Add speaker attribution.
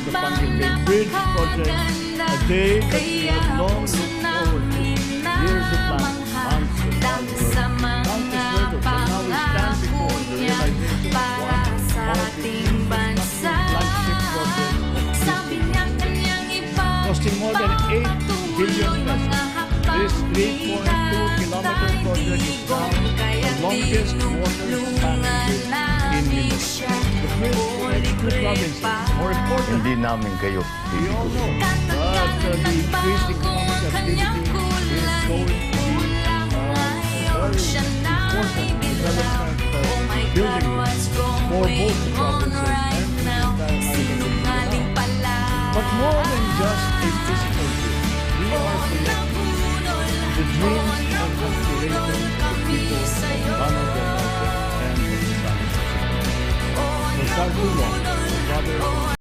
Speaker 1: the Panguil Bay Bridge project, a day that we have long looked forward to. Years of planning, months of hard work, countless hurdles, and now we stand before the realization of one of the infrastructure flagship projects of history. Costing more than 8 billion pesos, this 3.2-kilometer project is now the longest water-spanning bridge in Mindanao. The bridge connects two provinces. More importantly,
Speaker 2: Hindi namin kayo
Speaker 1: we all know that the increased economic activity is going to be a very important development building for both the provinces and